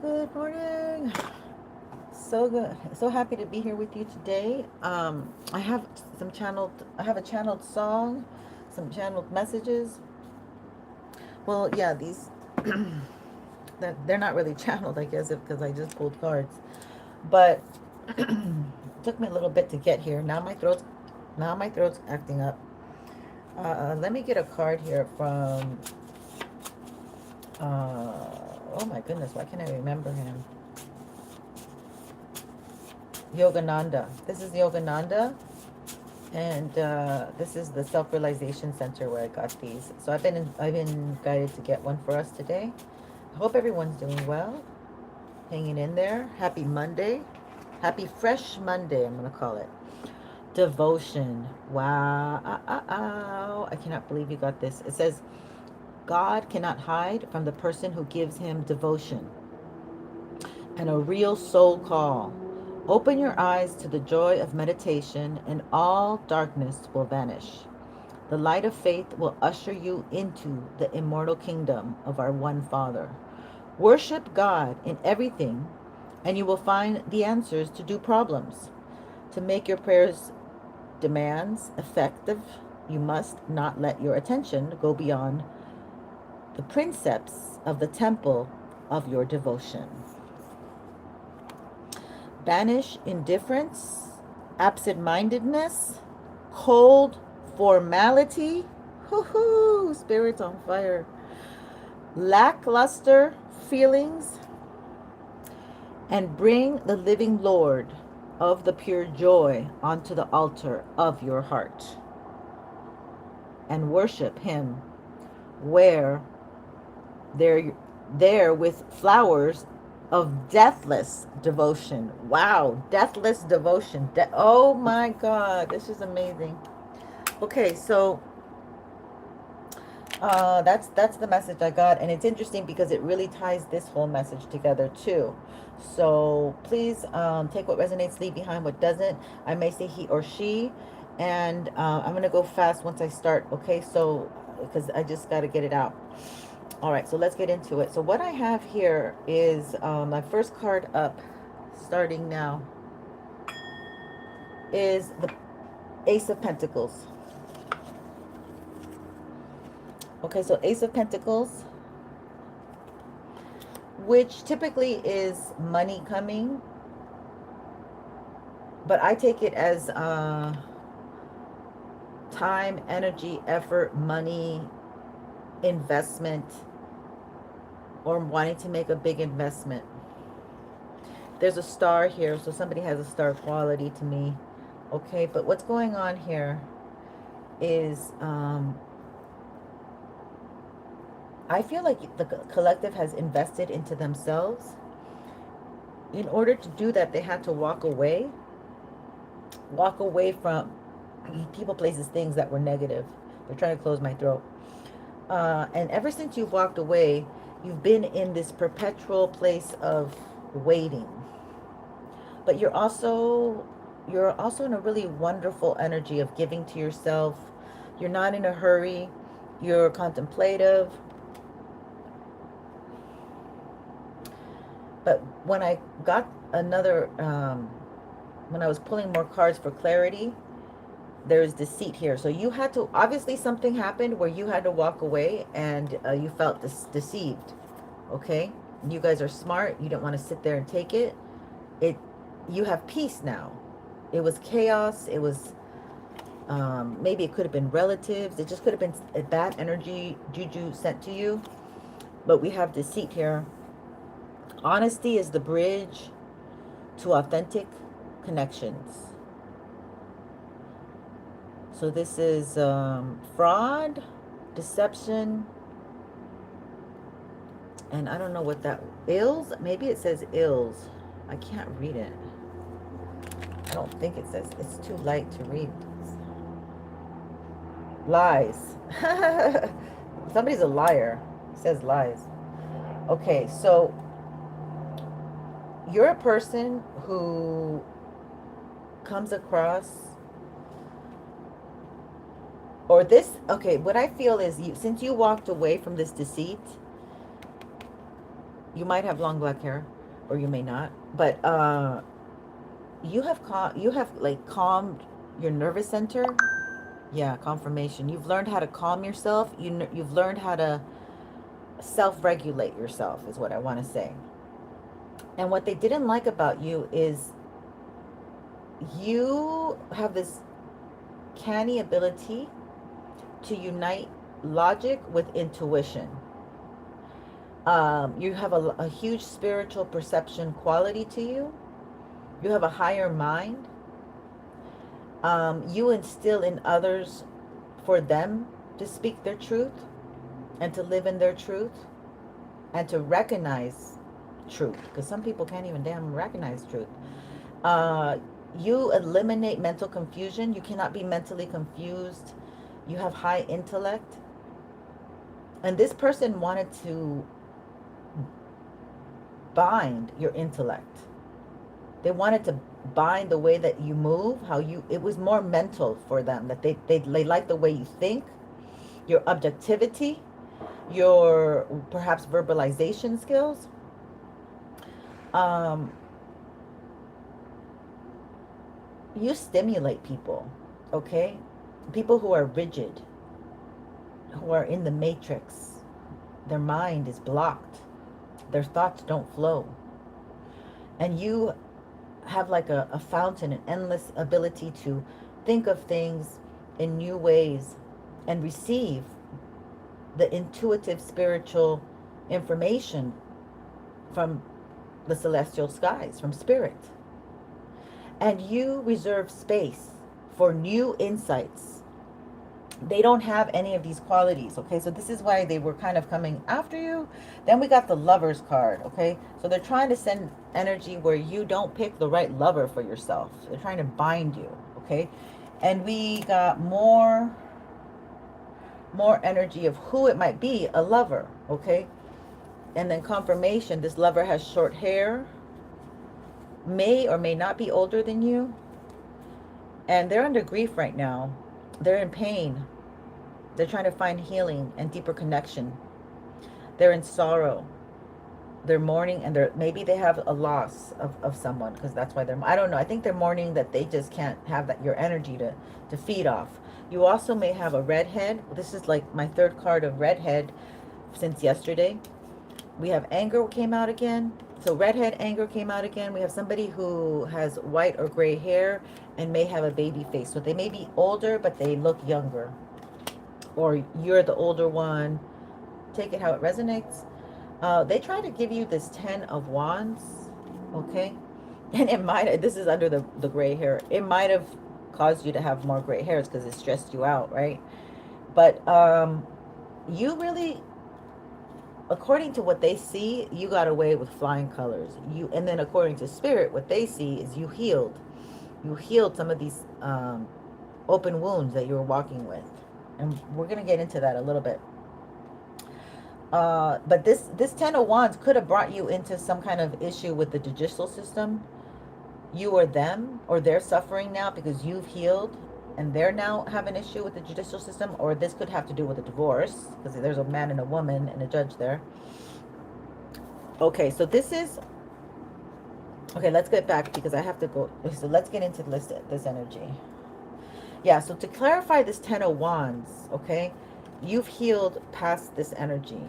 Good morning. So good. So happy to be here with you today. I have I have a channeled song, some channeled messages. Well, yeah, these they're not really channeled, I guess, because I just pulled cards. But it took me a little bit to get here. Now my throat's acting up. Let me get a card here from oh my goodness, why can't I remember him? Yogananda. This is Yogananda, and this is the Self-Realization Center where I got these. So I've been guided to get one for us today. I hope everyone's doing well, hanging in there. Happy Monday, happy fresh Monday. I'm gonna call it devotion. Wow, I cannot believe you got this. It says God cannot hide from the person who gives him devotion and a real soul call. Open your eyes to the joy of meditation, and all darkness will vanish. The light of faith will usher you into the immortal kingdom of our one Father. Worship God in everything, and you will find the answers to do problems. To make your prayers demands effective, you must not let your attention go beyond the precepts of the temple of your devotion. Banish indifference, absent-mindedness, cold formality, hoo-hoo, spirits on fire, lackluster feelings, and bring the living Lord of the pure joy onto the altar of your heart and worship him where there with flowers of deathless devotion. Wow, deathless devotion. Oh my God, this is amazing. Okay, so that's the message I got, and it's interesting because it really ties this whole message together too. So please take what resonates, leave behind what doesn't. I may say he or she, and I'm gonna go fast once I start. Okay, so because I just got to get it out. All right, so let's get into it. So what I have here is my first card up, starting now, is the Ace of Pentacles. Okay, so Ace of Pentacles, which typically is money coming, but I take it as time, energy, effort, money, investment, or wanting to make a big investment. There's a star here, so somebody has a star quality to me. Okay, but what's going on here is I feel like the collective has invested into themselves. In order to do that, they had to walk away from people, places, things that were negative. They're trying to close my throat. And ever since you've walked away, you've been in this perpetual place of waiting. But you're also in a really wonderful energy of giving to yourself. You're not in a hurry. You're contemplative. But when I got another, when I was pulling more cards for clarity, there's deceit here. So you had to, obviously something happened where you had to walk away, and you felt deceived. Okay? You guys are smart. You don't want to sit there and take it. You have peace now. It was chaos. It was, maybe it could have been relatives. It just could have been a bad energy juju sent to you. But we have deceit here. Honesty is the bridge to authentic connections. So this is fraud, deception, and I don't know what that ills. Maybe it says ills. I can't read it. I don't think it says. It's too light to read. Lies. Somebody's a liar. It says lies. Okay, so you're a person who comes across, or this, okay, what I feel is since you walked away from this deceit, you might have long black hair. or you may not. But you have like calmed your nervous center. Yeah, confirmation. You've learned how to calm yourself. You've learned how to self-regulate yourself is what I want to say. And what they didn't like about you is you have this canny ability to unite logic with intuition. You have a huge spiritual perception quality to you. You have a higher mind. You instill in others for them to speak their truth and to live in their truth and to recognize truth, because some people can't even damn recognize truth. You eliminate mental confusion. You cannot be mentally confused. You have high intellect. And this person wanted to bind your intellect. They wanted to bind the way that you move, how you, it was more mental for them, that they like the way you think, your objectivity, your perhaps verbalization skills. You stimulate people, okay? People who are rigid, who are in the matrix. Their mind is blocked. Their thoughts don't flow. And you have like a fountain, an endless ability to think of things in new ways and receive the intuitive spiritual information from the celestial skies, from spirit. And you reserve space for new insights. They don't have any of these qualities, okay? So this is why they were kind of coming after you. Then we got the Lover's card, okay? So they're trying to send energy where you don't pick the right lover for yourself. They're trying to bind you, okay? And we got more energy of who it might be, a lover, okay? And then confirmation, this lover has short hair, may or may not be older than you, and they're under grief right now. They're in pain. They're trying to find healing and deeper connection. They're in sorrow. They're mourning, and maybe they have a loss of someone, because that's why I don't know. I think they're mourning that they just can't have that your energy to feed off. You also may have a redhead. This is like my third card of redhead since yesterday. We have anger came out again. So redhead, anger came out again. We have somebody who has white or gray hair and may have a baby face. So they may be older, but they look younger. Or you're the older one. Take it how it resonates. They try to give you this 10 of Wands, okay? And it might, this is under the gray hair. It might have caused you to have more gray hairs because it stressed you out, right? But you really, according to what they see, you got away with flying colors. And then according to spirit, what they see is you healed. You healed some of these open wounds that you were walking with. And we're going to get into that a little bit. But this 10 of Wands could have brought you into some kind of issue with the judicial system. You or them, or they're suffering now because you've healed and they're now have an issue with the judicial system. Or this could have to do with a divorce, because there's a man and a woman and a judge there. Okay, so this is... Okay, let's get back because I have to go. So let's get into this energy. Yeah, so to clarify this 10 of Wands, okay, you've healed past this energy.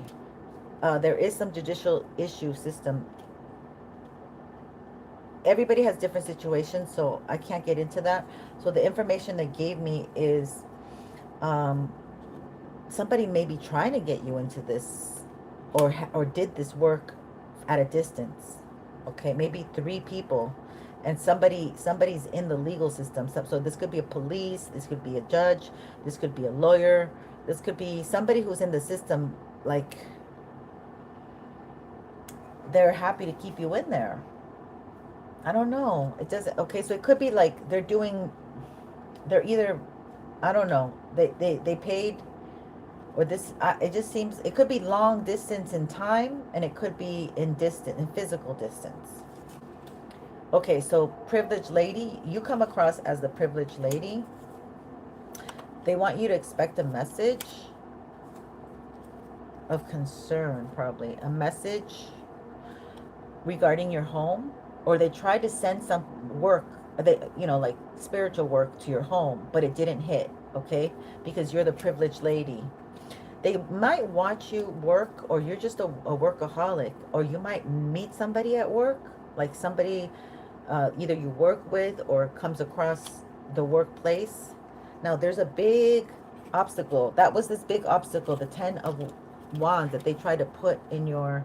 There is some judicial issue system. Everybody has different situations, so I can't get into that. So the information they gave me is somebody may be trying to get you into this, or did this work at a distance. Okay, maybe 3 people, and somebody's in the legal system. So this could be a police, this could be a judge, this could be a lawyer, this could be somebody who's in the system, like they're happy to keep you in there. I don't know. It doesn't... Okay, so it could be like they're either, I don't know, they paid, or this, it just seems, it could be long distance in time, and it could be in physical distance. Okay, so privileged lady, you come across as the privileged lady. They want you to expect a message of concern, probably. A message regarding your home, or they tried to send some work, they, like spiritual work to your home, but it didn't hit, okay? Because you're the privileged lady. They might watch you work, or you're just a workaholic, or you might meet somebody at work, like somebody either you work with or comes across the workplace. Now, there's a big obstacle. That was this big obstacle, the 10 of Wands that they try to put in your,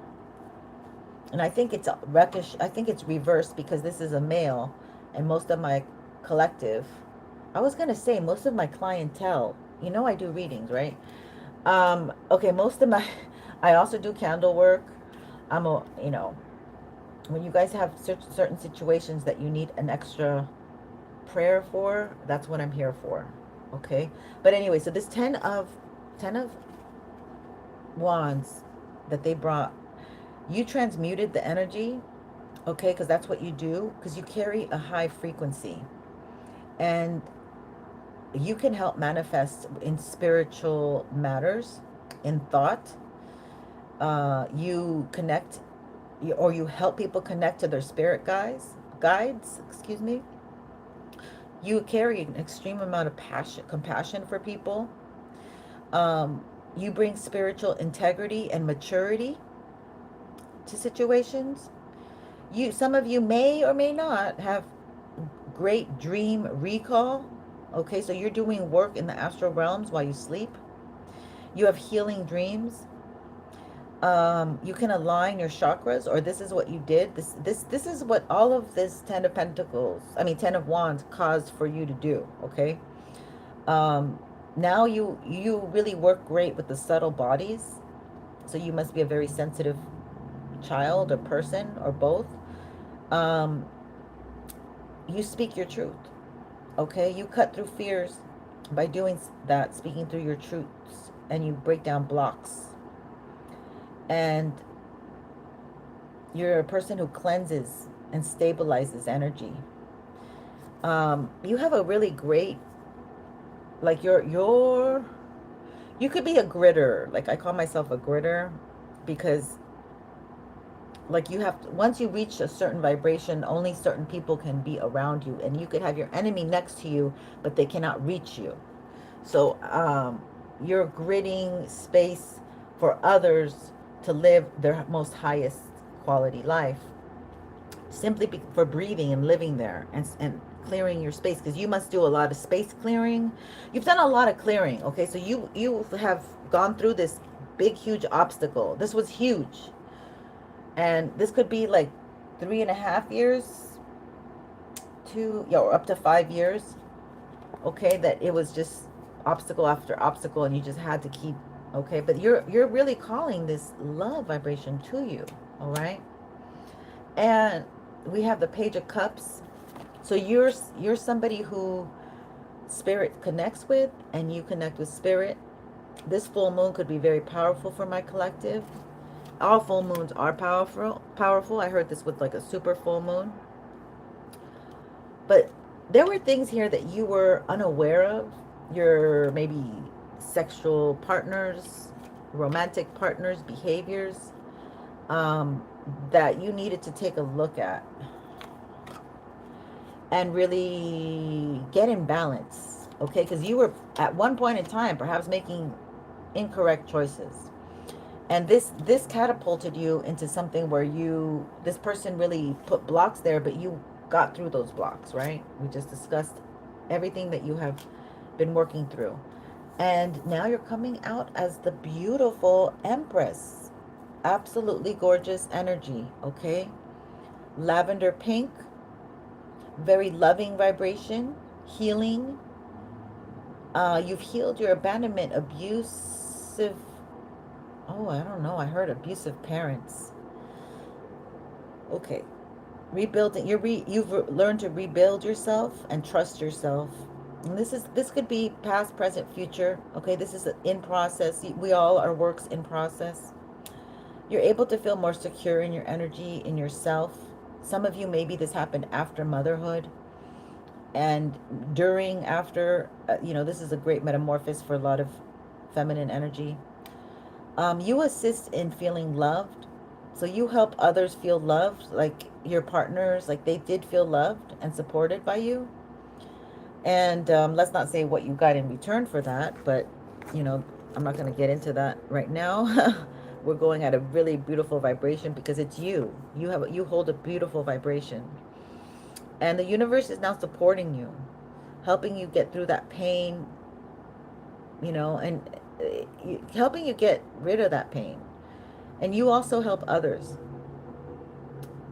and I think it's I think it's reversed because this is a male, and most of my collective, I was gonna say most of my clientele, I do readings, right? Okay, most of my, I also do candle work. I'm a, when you guys have certain situations that you need an extra prayer for, that's what I'm here for. Okay? But anyway, so this 10 of wands that they brought, you transmuted the energy, okay? Because that's what you do, because you carry a high frequency. And you can help manifest in spiritual matters, in thought. You connect, or you help people connect to their spirit guides, excuse me. You carry an extreme amount of compassion for people. Um, you bring spiritual integrity and maturity to situations. Some of you may or may not have great dream recall. Okay, so you're doing work in the astral realms while you sleep. You have healing dreams. You can align your chakras, or this is what you did. This is what all of this 10 of Pentacles, I mean 10 of Wands, caused for you to do. Okay. Um, Now you really work great with the subtle bodies, so you must be a very sensitive child or person, or both. Um, you speak your truth. Okay, you cut through fears by doing that, speaking through your truths, and you break down blocks. And you're a person who cleanses and stabilizes energy. You have a really great, like you could be a gritter. Like I call myself a gritter, because like you have to, once you reach a certain vibration, only certain people can be around you, and you could have your enemy next to you, but they cannot reach you. So you're gritting space for others to live their most highest quality life, simply for breathing and living there, and clearing your space, because you must do a lot of space clearing. You've done a lot of clearing. Okay, so you have gone through this big huge obstacle. This was huge, and this could be like 3.5 years to, yeah, or up to 5 years. Okay, that it was just obstacle after obstacle, and you just had to keep, okay, but you're really calling this love vibration to you. All right. And we have the Page of Cups. So you're somebody who spirit connects with, and you connect with spirit. This full moon could be very powerful for my collective. All full moons are powerful. I heard this with like a super full moon. But there were things here that you were unaware of. Your maybe sexual partners, romantic partners, behaviors, that you needed to take a look at and really get in balance. Okay, because you were at one point in time perhaps making incorrect choices, and this catapulted you into something where this person really put blocks there, but you got through those blocks, right? We just discussed everything that you have been working through, and now you're coming out as the beautiful Empress. Absolutely gorgeous energy. Okay, lavender pink, very loving vibration, healing. You've healed your abandonment, abusive, oh, I don't know, I heard abusive parents. Okay, rebuilding, you've learned to rebuild yourself and trust yourself. And this could be past, present, future. Okay, this is in process. We all are works in process. You're able to feel more secure in your energy, in yourself. Some of you, maybe this happened after motherhood, and during, after, this is a great metamorphosis for a lot of feminine energy. You assist in feeling loved, So you help others feel loved, like your partners, like they did feel loved and supported by you. And let's not say what you got in return for that, but you know, I'm not going to get into that right now. We're going at a really beautiful vibration because it's you. You hold a beautiful vibration. And the universe is now supporting you, helping you get through that pain, you know, and helping you get rid of that pain. And you also help others.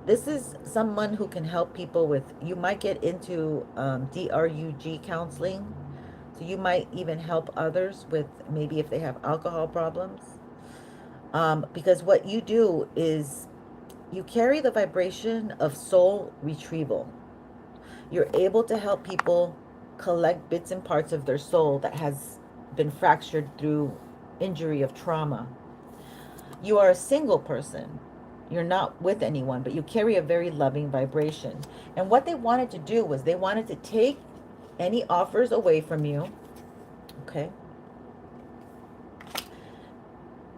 This is someone who can help people with, you might get into DRUG counseling. So you might even help others with maybe if they have alcohol problems. Because what you do is you carry the vibration of soul retrieval. You're able to help people collect bits and parts of their soul that has been fractured through injury of trauma. You are a single person. You're not with anyone, but you carry a very loving vibration. And what they wanted to do was they wanted to take any offers away from you. Okay.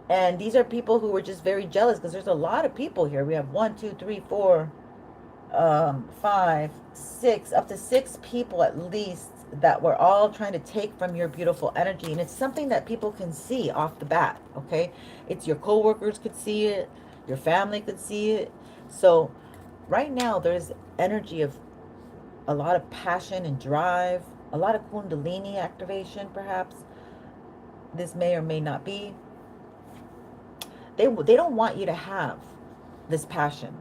And these are people who were just very jealous because there's a lot of people here. We have 1, 2, 3, 4, 5, 6, up to 6 people at least that were all trying to take from your beautiful energy. And it's something that people can see off the bat, okay? It's your coworkers could see it, your family could see it. So right now there's energy of a lot of passion and drive, a lot of kundalini activation perhaps. This may or may not be. They don't want you to have this passion.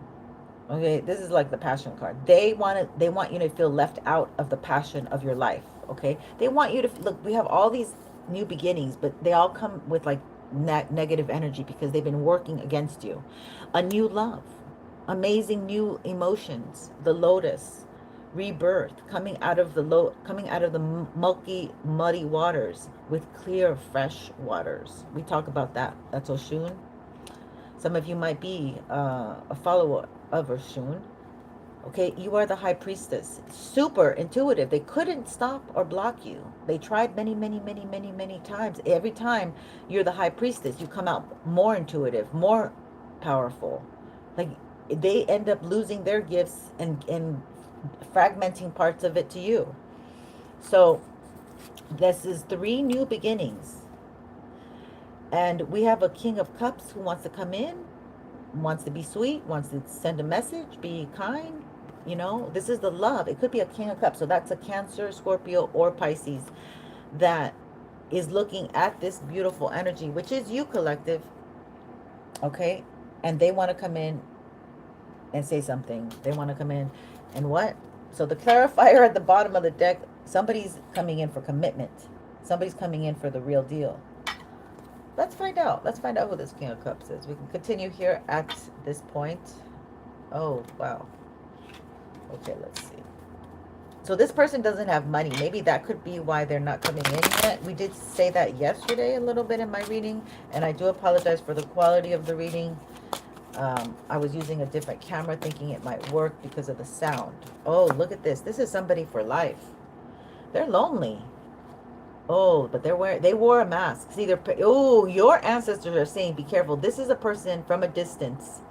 Okay, this is like the passion card. They want you to feel left out of the passion of your life. Okay, they want you to look. We have all these new beginnings, but they all come with like negative energy because they've been working against you. A new love, amazing new emotions, the lotus, rebirth, coming out of the milky, muddy waters with clear, fresh waters. We talk about that. That's Oshun. Some of you might be a follower of Oshun. Okay, you are the high priestess. Super intuitive. They couldn't stop or block you. They tried many, many, many, many, many times. Every time you're the high priestess, you come out more intuitive, more powerful. Like they end up losing their gifts and fragmenting parts of it to you. So this is 3 new beginnings. And we have a King of Cups who wants to come in, wants to be sweet, wants to send a message, be kind. You know, this is the love. It could be a King of Cups. So that's a Cancer, Scorpio, or Pisces that is looking at this beautiful energy, which is you, collective. Okay? And they want to come in and say something. They want to come in and what? So the clarifier at the bottom of the deck, somebody's coming in for commitment. Somebody's coming in for the real deal. Let's find out. Let's find out who this King of Cups is. We can continue here at this point. Oh, wow. Okay, let's see. So this person doesn't have money. Maybe that could be why they're not coming in yet. We did say that yesterday a little bit in my reading, and I do apologize for the quality of the reading. I was using a different camera thinking it might work because of the sound. Oh, look at this. This is somebody for life. They're lonely. Oh, but they wore a mask. See, your ancestors are saying, be careful. This is a person from a distance.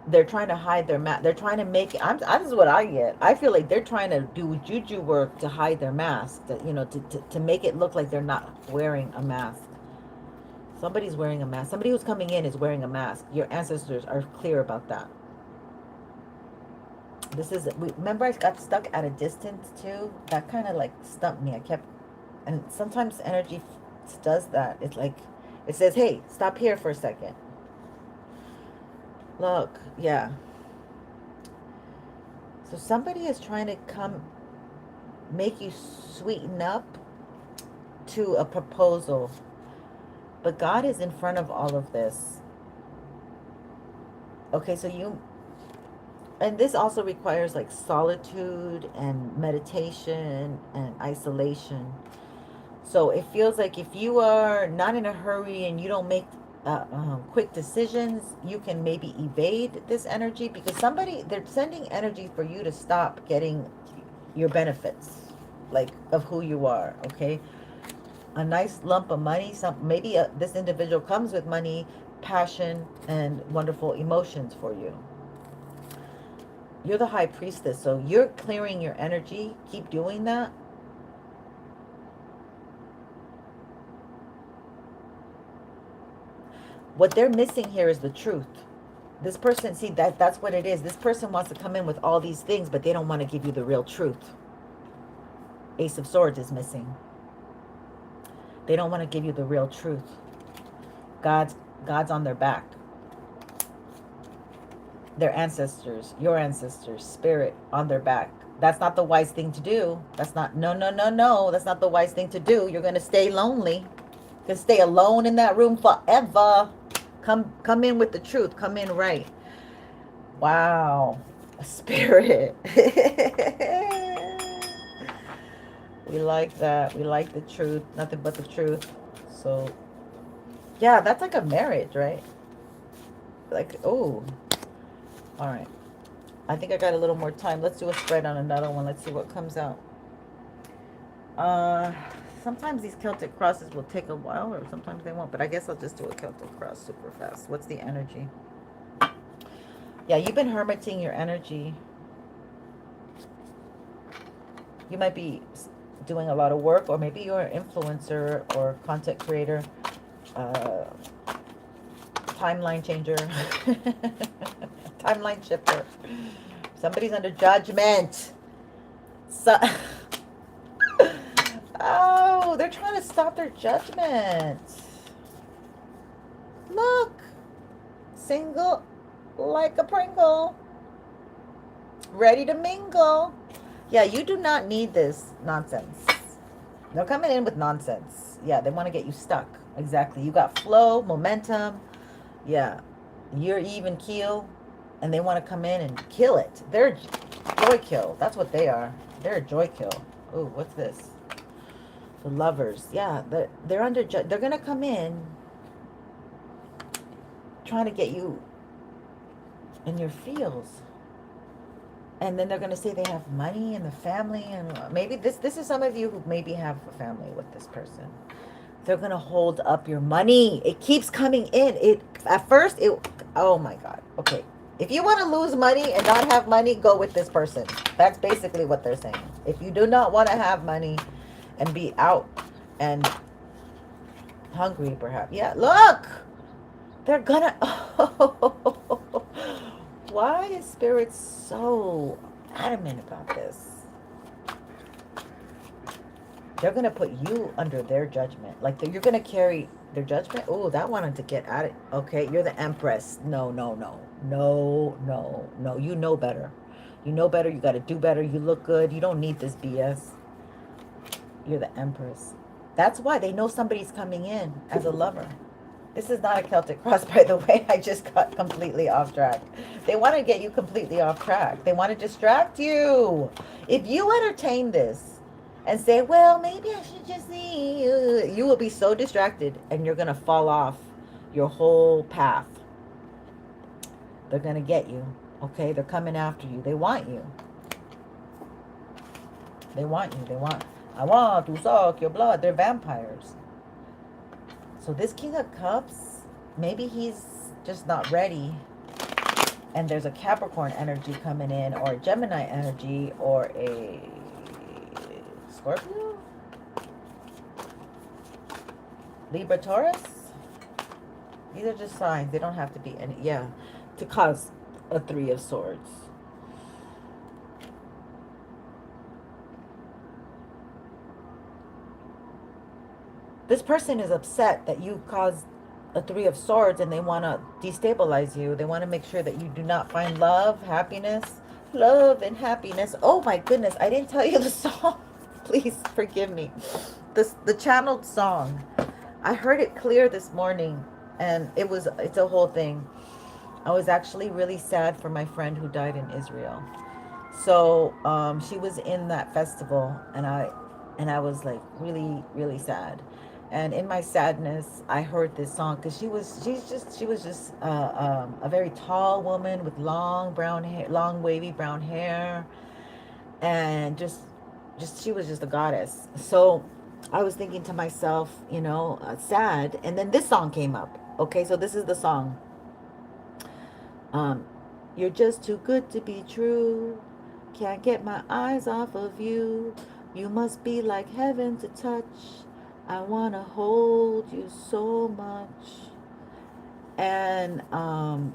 They're trying to hide their mask. They're trying to make it. This is what I get. I feel like they're trying to do juju work to hide their mask. To make it look like they're not wearing a mask. Somebody's wearing a mask. Somebody who's coming in is wearing a mask. Your ancestors are clear about that. Remember I got stuck at a distance too? That kind of like stumped me. And sometimes energy does that. It's like, it says, hey, stop here for a second. Look, yeah. So somebody is trying to make you sweeten up to a proposal. But God is in front of all of this. Okay, so and this also requires like solitude and meditation and isolation. So it feels like if you are not in a hurry and you don't make quick decisions, you can maybe evade this energy because they're sending energy for you to stop getting your benefits, like of who you are, okay? a nice lump of money. Maybe this individual comes with money, passion, and wonderful emotions for you. You're the high priestess, so you're clearing your energy. Keep doing that. What they're missing here is the truth. This person, see, that's what it is. This person wants to come in with all these things, but they don't want to give you the real truth. Ace of Swords is missing. They don't want to give you the real truth. God's on their back. Their ancestors, your ancestors, spirit on their back. That's not the wise thing to do. That's not, no, no, no, no. That's not the wise thing to do. You're going to stay lonely. You're going to stay alone in that room forever. Come in with the truth. Come in right. Wow. Spirit. We like that. We like the truth. Nothing but the truth. So, yeah, that's like a marriage, right? Like, oh. All right. I think I got a little more time. Let's do a spread on another one. Let's see what comes out. Sometimes these Celtic crosses will take a while, or sometimes they won't. But I guess I'll just do a Celtic cross super fast. What's the energy? Yeah, you've been hermiting your energy. You might be doing a lot of work, or maybe you're an influencer or content creator, timeline changer, timeline shifter. Somebody's under judgment. So, oh, they're trying to stop their judgment. Look, single like a Pringle, ready to mingle. Yeah, you do not need this nonsense. They're coming in with nonsense. Yeah, they want to get you stuck. Exactly. You got flow, momentum. Yeah, you're even keel, and they want to come in and kill it. They're joy kill. That's what they are. They're a joy kill. Oh, what's this? The Lovers. Yeah, they're under. They're gonna come in trying to get you in your feels. And then they're going to say they have money and the family, and maybe this is some of you who maybe have a family with this person. They're going to hold up your money. It keeps coming in. At first, oh my God. Okay. If you want to lose money and not have money, go with this person. That's basically what they're saying. If you do not want to have money and be out and hungry, perhaps. Yeah, look. They're going to... Why is Spirit so adamant about this? They're going to put you under their judgment. Like, you're going to carry their judgment. Oh, that wanted to get at it. Okay, you're the Empress. No, no, no. No, no, no. You know better. You know better. You got to do better. You look good. You don't need this BS. You're the Empress. That's why they know somebody's coming in as a lover. This is not a Celtic cross, by the way. I just got completely off track. They want to get you completely off track. They want to distract you. If you entertain this and say, well, maybe I should just see you will be so distracted and you're going to fall off your whole path. They're going to get you. Okay? They're coming after you. They want you. They want you. I want to suck your blood. They're vampires. So this King of Cups, maybe he's just not ready. And there's a Capricorn energy coming in, or a Gemini energy, or a Scorpio? Libra, Taurus? These are just signs. They don't have to be any, yeah, to cause a Three of Swords. This person is upset that you caused a Three of Swords and they want to destabilize you. They want to make sure that you do not find love, happiness, love and happiness. Oh my goodness, I didn't tell you the song. Please forgive me. The channeled song. I heard it clear this morning and it's a whole thing. I was actually really sad for my friend who died in Israel. So she was in that festival and I was like really, really sad. And in my sadness, I heard this song because she was just a very tall woman with long brown hair, long wavy brown hair, and just she was just a goddess. So I was thinking to myself, sad. And then this song came up. Okay, so this is the song. Um, You're just too good to be true. Can't get my eyes off of you. You must be like heaven to touch. I want to hold you so much. And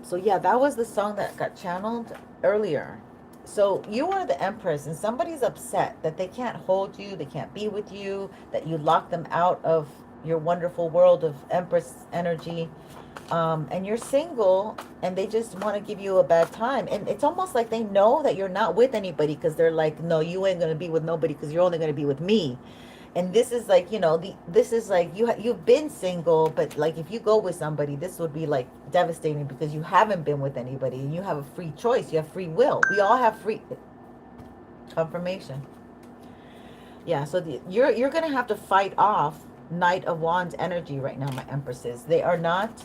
so, yeah, that was the song that got channeled earlier. So you are the Empress, and somebody's upset that they can't hold you, they can't be with you, that you lock them out of your wonderful world of Empress energy. And you're single, and they just want to give you a bad time. And it's almost like they know that you're not with anybody, because they're like, no, you ain't going to be with nobody, because you're only going to be with me. And this is like, this is like, you've been single, but like if you go with somebody, this would be like devastating, because you haven't been with anybody, and you have a free choice, you have free will. We all have free confirmation. Yeah, so you're gonna have to fight off Knight of Wands energy right now, my Empresses. They are not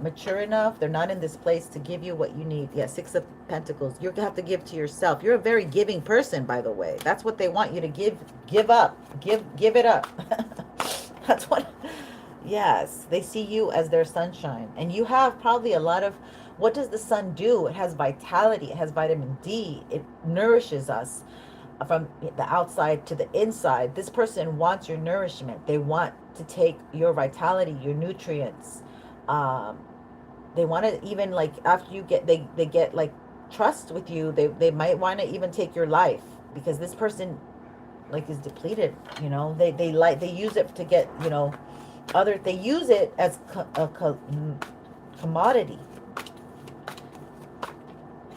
mature enough. They're not in this place to give you what you need. Yeah, Six of Pentacles. You're gonna have to give to yourself. You're a very giving person, by the way. That's what they want you to give. Give up. Give it up. That's what. Yes, they see you as their sunshine, and you have probably a lot of. What does the sun do? It has vitality. It has vitamin D. It nourishes us from the outside to the inside. This person wants your nourishment. They want to take your vitality, your nutrients. Um, they want to, even like after you get, they get like trust with you. They might want to even take your life, because this person like is depleted. They use it to get, they use it as commodity.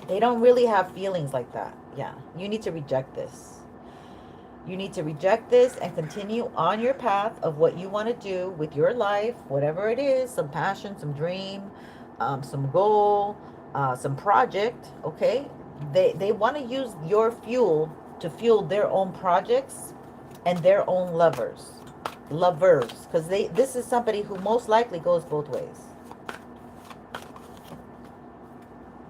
They don't really have feelings like that. Yeah, you need to reject this. You need to reject this and continue on your path of what you want to do with your life, whatever it is, some passion, some dream, some goal, some project, okay? They want to use your fuel to fuel their own projects and their own lovers, because this is somebody who most likely goes both ways.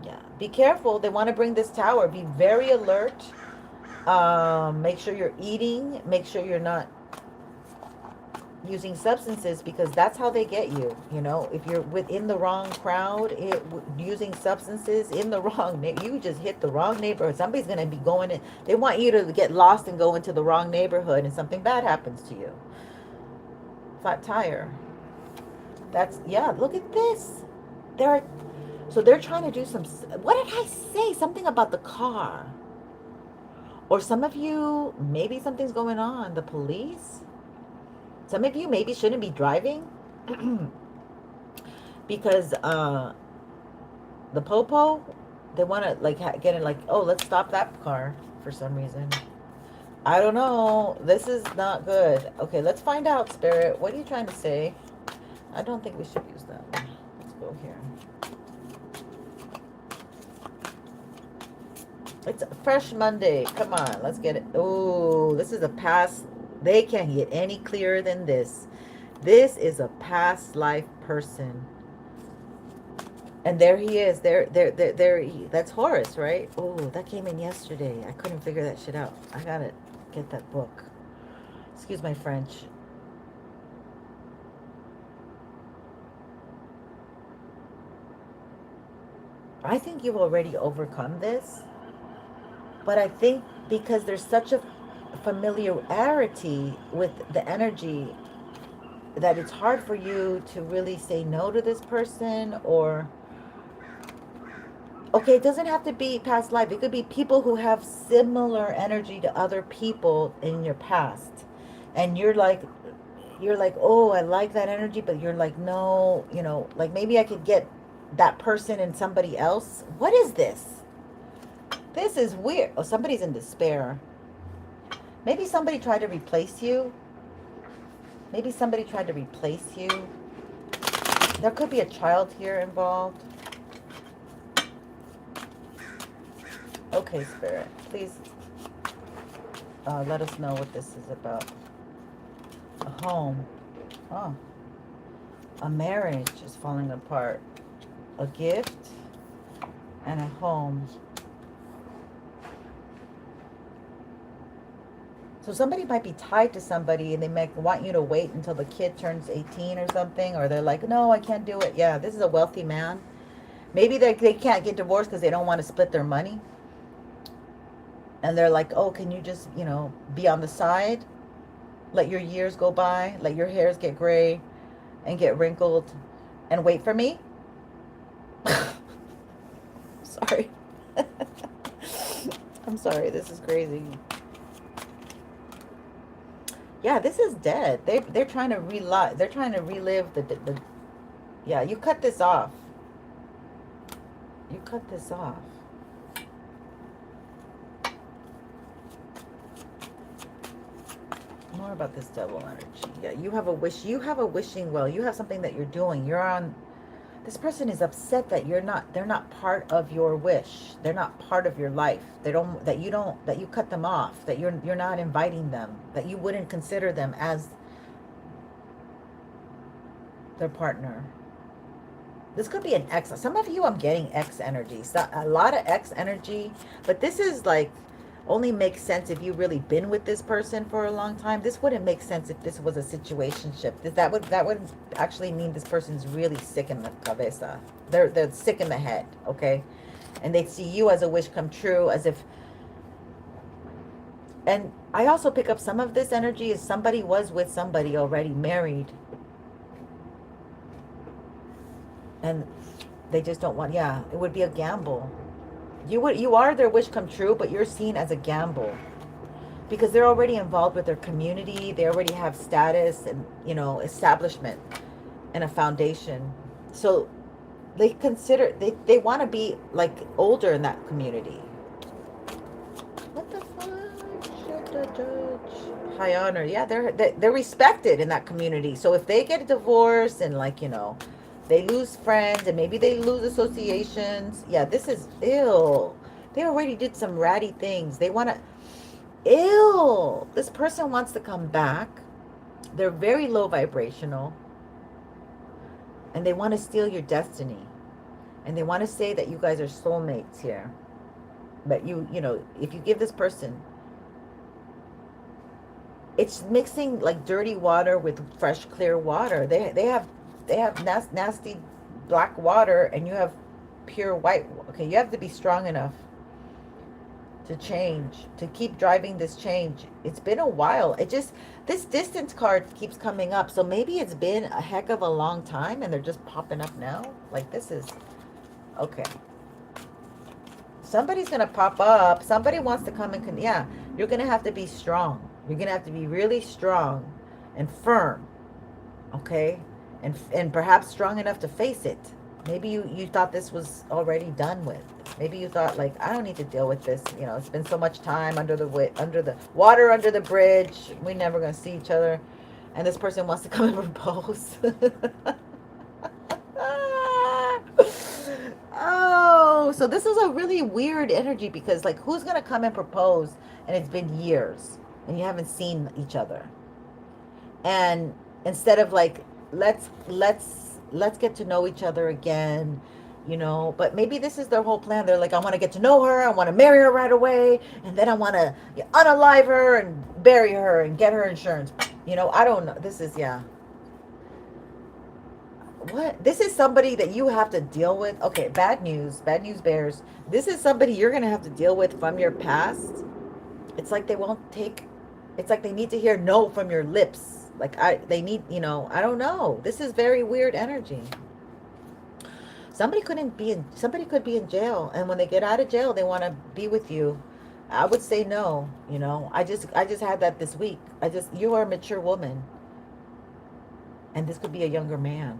Yeah, be careful. They want to bring this tower. Be very alert. Make sure you're eating. Make sure you're not using substances, because that's how they get you. If you're within the wrong crowd, using substances in the wrong, you just hit the wrong neighborhood. Somebody's going to be going in. They want you to get lost and go into the wrong neighborhood, and something bad happens to you. Flat tire. Yeah, look at this. So they're trying to do some, what did I say? Something about the car. Or some of you, maybe something's going on. The police. Some of you maybe shouldn't be driving. Because the popo, they want to like get it like, oh, let's stop that car for some reason. I don't know. This is not good. Okay, let's find out, Spirit. What are you trying to say? I don't think we should use that one. Let's go here. It's a fresh Monday. Come on, let's get it. Oh, this is a past. They can't get any clearer than this. This is a past life person. And there he is. There. That's Horus, right? Oh, that came in yesterday. I couldn't figure that shit out. I gotta get that book. Excuse my French. I think you've already overcome this. But I think because there's such a familiarity with the energy, that it's hard for you to really say no to this person. Or, okay, it doesn't have to be past life. It could be people who have similar energy to other people in your past. And you're like, oh, I like that energy, but you're like, no, like maybe I could get that person and somebody else. What is this? This is weird. Oh, somebody's in despair. Maybe somebody tried to replace you. Maybe somebody tried to replace you. There could be a child here involved. Okay, Spirit, please let us know what this is about. A home. Oh. A marriage is falling apart. A gift and a home. So somebody might be tied to somebody and they might want you to wait until the kid turns 18 or something, or they're like, no, I can't do it. Yeah, this is a wealthy man. Maybe they can't get divorced because they don't want to split their money. And they're like, oh, can you just, be on the side? Let your years go by, let your hairs get gray and get wrinkled and wait for me? Sorry. I'm sorry, this is crazy. Yeah, this is dead. They're trying to relive. They're trying to relive the. Yeah, you cut this off. You cut this off. More about this devil energy. Yeah, you have a wish. You have a wishing well. You have something that you're doing. You're on. This person is upset that you're not. They're not part of your wish. They're not part of your life. They don't. That you don't. That you cut them off. That you're not inviting them. That you wouldn't consider them as their partner. This could be an X. Some of you, I'm getting X energy. So, a lot of X energy. But this is like, only makes sense if you've really been with this person for a long time. This wouldn't make sense if this was a situationship. That would actually mean this person's really sick in the cabeza. They're sick in the head, okay? And they see you as a wish come true, as if... And I also pick up some of this energy as somebody was with somebody already married. And they just don't want, yeah, it would be a gamble. You are their wish come true, but you're seen as a gamble. Because they're already involved with their community. They already have status and, establishment and a foundation. So they consider, they want to be like older in that community. What the fuck? Shut the judge. High honor. Yeah, they're respected in that community. So if they get a divorce and they lose friends and maybe they lose associations. Yeah, this is ill. They already did some ratty things. They want to... Ill. This person wants to come back. They're very low vibrational. And they want to steal your destiny. And they want to say that you guys are soulmates here. But if you give this person... It's mixing like dirty water with fresh, clear water. They have nasty black water and you have pure white. Okay, you have to be strong enough to change, to keep driving this change. It's been a while. This distance card keeps coming up. So maybe it's been a heck of a long time and they're just popping up now. Like this is, okay. Somebody's going to pop up. Somebody wants to come and, yeah, you're going to have to be strong. You're going to have to be really strong and firm. Okay. And perhaps strong enough to face it. Maybe you thought this was already done with. Maybe you thought like, I don't need to deal with this. It's been so much time under the water under the bridge. We're never going to see each other. And this person wants to come and propose. Oh, so this is a really weird energy because like who's going to come and propose and it's been years and you haven't seen each other. And instead of like, let's get to know each other again, but maybe this is their whole plan. They're like, I want to get to know her, I want to marry her right away, and then I want to unalive her and bury her and get her insurance. I don't know. This is, yeah, what? This is somebody that you have to deal with. Okay, bad news bears. This is somebody you're gonna have to deal with from your past. It's like they won't take, it's like they need to hear no from your lips. Like they need, I don't know. This is very weird energy. Somebody could be in jail, and when they get out of jail, they want to be with you. I would say no. I just had that this week. You are a mature woman, and this could be a younger man.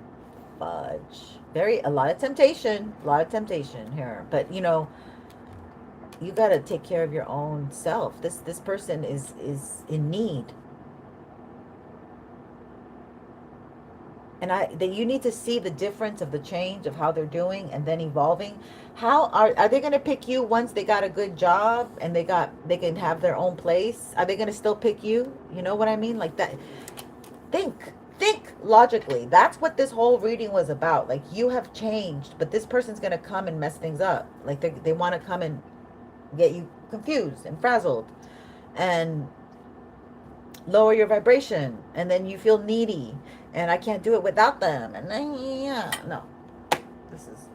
Fudge. A lot of temptation here, but you got to take care of your own self. This person is in need. And you need to see the difference of the change of how they're doing and then evolving. How are they going to pick you once they got a good job and they can have their own place? Are they going to still pick you? You know what I mean? Like that. Think logically. That's what this whole reading was about. Like you have changed, but this person's going to come and mess things up. Like they want to come and get you confused and frazzled. And lower your vibration, and then you feel needy, and I can't do it without them, and then, yeah, no, this is,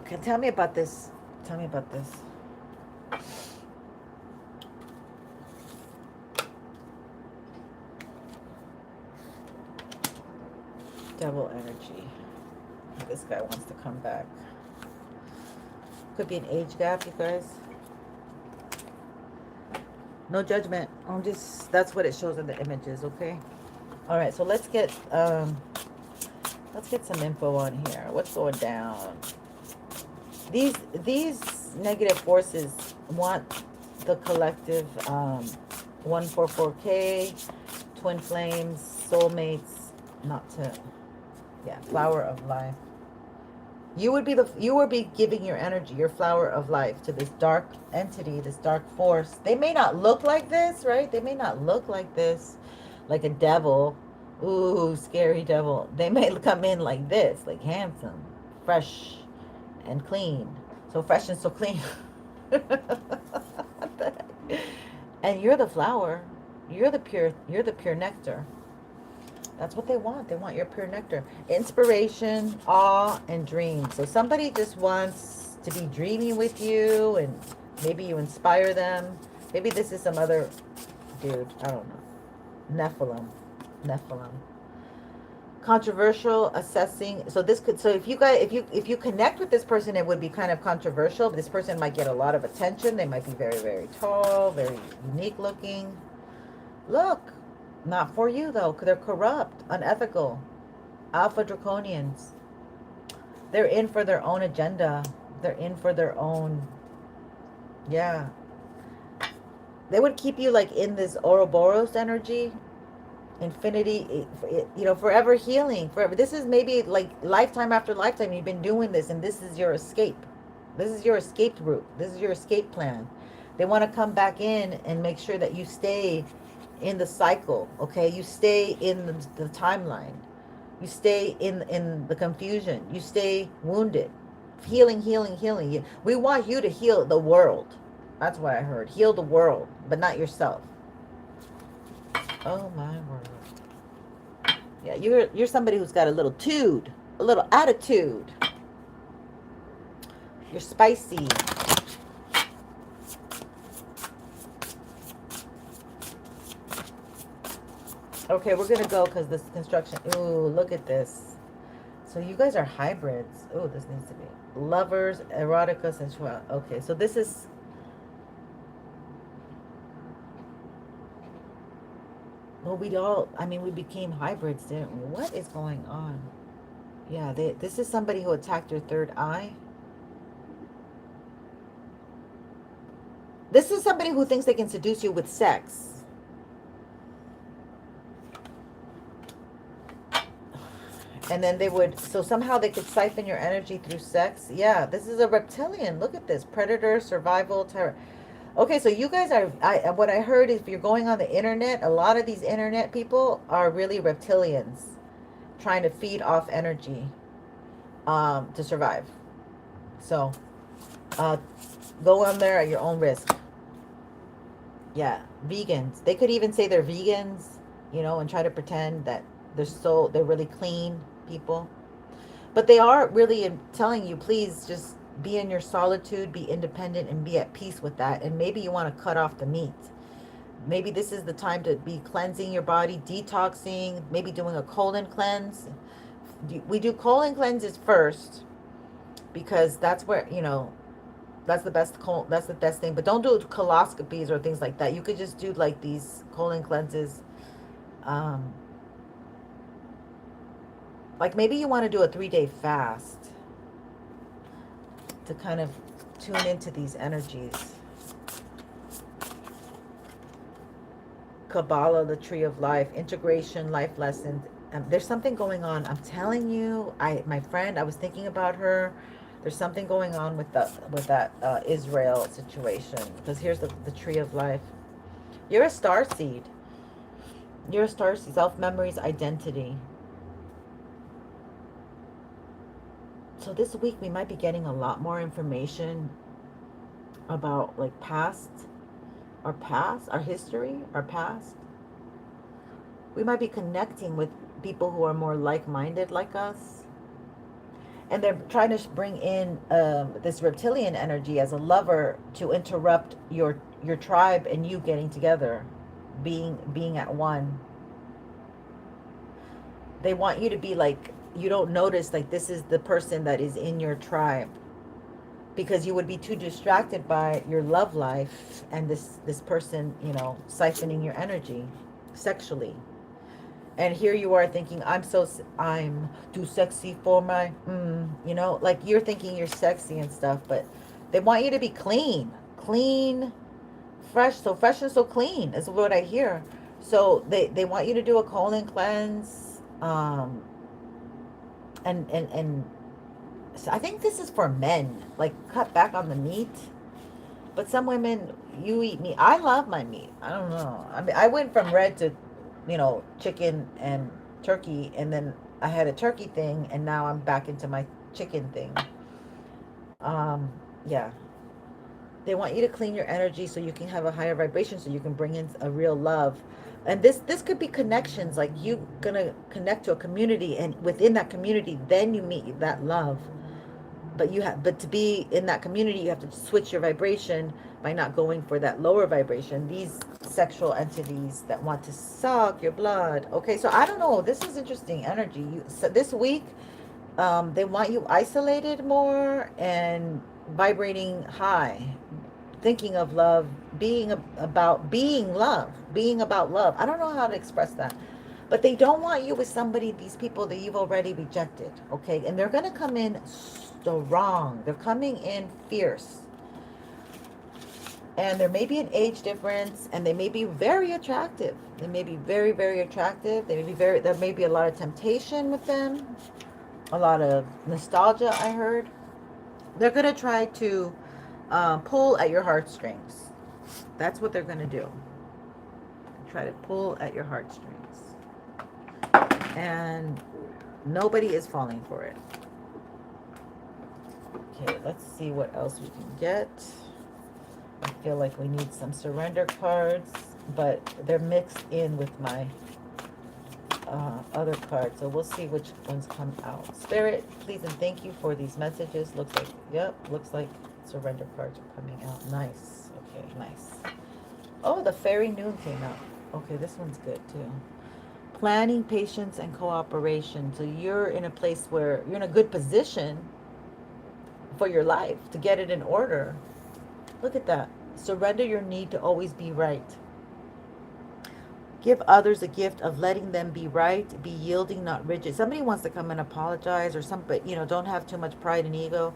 okay, tell me about this. Tell me about this. Devil energy. This guy wants to come back. Could be an age gap, you guys. No judgment. I'm just, that's what it shows in the images, okay? All right, so let's get some info on here. What's going down? These negative forces want the collective 144K, twin flames, soulmates, not to, yeah, flower of life. You would be giving your energy, your flower of life, to this dark entity, this dark force. They may not look like this, right? They may not look like this, like a devil. Ooh, scary devil. They may come in like this, like handsome, fresh, and clean. So fresh and so clean. What the heck? And you're the flower. You're the pure nectar. That's what they want. They want your pure nectar. Inspiration, awe, and dreams. So somebody just wants to be dreaming with you, and maybe you inspire them. Maybe this is some other dude. I don't know. Nephilim. Controversial, assessing. So this could, so if you connect with this person, it would be kind of controversial. This person might get a lot of attention. They might be very, very tall, very unique looking. Look, not for you though, because they're corrupt, unethical, alpha draconians. They're in for their own agenda. They're in for their own, yeah. They would keep you like in this Ouroboros energy, infinity, forever healing, forever. This is maybe like lifetime after lifetime you've been doing this, and this is your escape. This is your escape route. This is your escape plan. They want to come back in and make sure that you stay in the cycle, okay? You stay in the timeline. You stay in the confusion. You stay wounded. Healing. We want you to heal the world. That's what I heard. Heal the world, but not yourself. Oh my word. Yeah, you're somebody who's got a little attitude. You're spicy. Okay, we're gonna go because this construction. Ooh, look at this. So you guys are hybrids. Oh, this needs to be lovers, erotica, sensual. Okay, so this is. Well, we became hybrids, didn't we? What is going on? Yeah, this is somebody who attacked your third eye. This is somebody who thinks they can seduce you with sex. And then so somehow they could siphon your energy through sex. Yeah, this is a reptilian. Look at this. Predator, survival, terror. Okay, so you guys are, what I heard is if you're going on the internet, a lot of these internet people are really reptilians trying to feed off energy to survive. So go on there at your own risk. Yeah, vegans. They could even say they're vegans, and try to pretend that they're really clean people. But they are really telling you, please just be in your solitude, be independent, and be at peace with that. And maybe you want to cut off the meat. Maybe this is the time to be cleansing your body, detoxing, maybe doing a colon cleanse. We do colon cleanses first because that's where, that's the best thing. But don't do coloscopies or things like that. You could just do like these colon cleanses. Like maybe you want to do a 3-day fast to kind of tune into these energies. Kabbalah, the tree of life, integration, life lessons. There's something going on. I'm telling you, my friend, I was thinking about her. There's something going on with that Israel situation. Because here's the tree of life. You're a star seed. You're a star seed. Self-memories, identity. So this week we might be getting a lot more information about like our history, our past. We might be connecting with people who are more like-minded like us, and they're trying to bring in this reptilian energy as a lover to interrupt your tribe and you getting together, being at one. They want you to be like, you don't notice like this is the person that is in your tribe, because you would be too distracted by your love life and this person, siphoning your energy sexually. And here you are thinking, I'm too sexy for my like you're thinking you're sexy and stuff, but they want you to be clean, fresh. So fresh and so clean is what I hear. So they want you to do a colon cleanse, and so I think this is for men, like cut back on the meat. But some women, you eat meat. I love my meat. I don't know. I mean, I went from red to, chicken and turkey, and then I had a turkey thing, and now I'm back into my chicken thing. Um, yeah. They want you to clean your energy so you can have a higher vibration, so you can bring in a real love. And this could be connections, like you gonna connect to a community, and within that community, then you meet that love. But to be in that community, you have to switch your vibration by not going for that lower vibration. These sexual entities that want to suck your blood. Okay, so I don't know, this is interesting energy. So this week, they want you isolated more and vibrating high, thinking of love, being about love. I don't know how to express that. But they don't want you with somebody, these people that you've already rejected, okay? And they're going to come in strong. They're coming in fierce. And there may be an age difference, and they may be very attractive. They may be very, very attractive. There may be a lot of temptation with them, a lot of nostalgia, I heard. They're going to try to pull at your heartstrings. That's what they're going to do. Try to pull at your heartstrings. And nobody is falling for it. Okay, let's see what else we can get. I feel like we need some surrender cards, but they're mixed in with my other cards. So we'll see which ones come out. Spirit, please and thank you for these messages. Looks like surrender cards are coming out. Nice. Okay, nice. Oh, the fairy noon came out. Okay, this one's good too. Planning, patience, and cooperation. So you're in a place where you're in a good position for your life to get it in order. Look at that. Surrender your need to always be right. Give others a gift of letting them be right. Be yielding, not rigid. Somebody wants to come and apologize or something, but don't have too much pride and ego.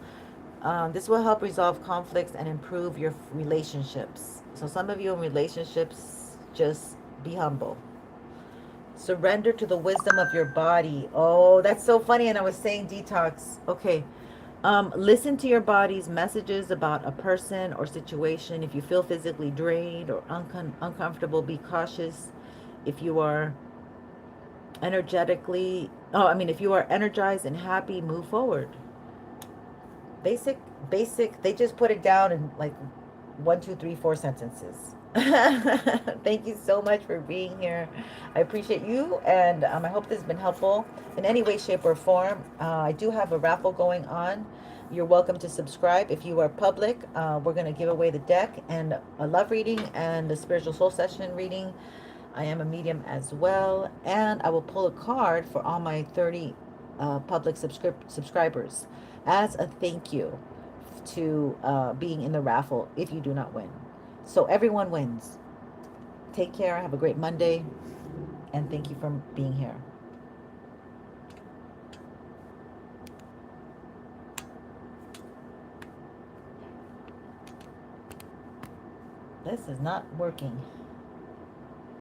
This will help resolve conflicts and improve your relationships. So some of you in relationships, just be humble. Surrender to the wisdom of your body. Oh, that's so funny. And I was saying detox. Okay. Listen to your body's messages about a person or situation. If you feel physically drained or uncomfortable, be cautious. If you are if you are energized and happy, move forward. Basic, they just put it down in like 1, 2, 3, 4 sentences. Thank you so much for being here. I appreciate you, and I hope this has been helpful in any way, shape, or form. I do have a raffle going on. You're welcome to subscribe. If you are public, we're going to give away the deck and a love reading and the spiritual soul session reading. I am a medium as well, and I will pull a card for all my 30 public subscribers as a thank you to being in the raffle if you do not win. So everyone wins. Take care. Have a great Monday. And thank you for being here. This is not working.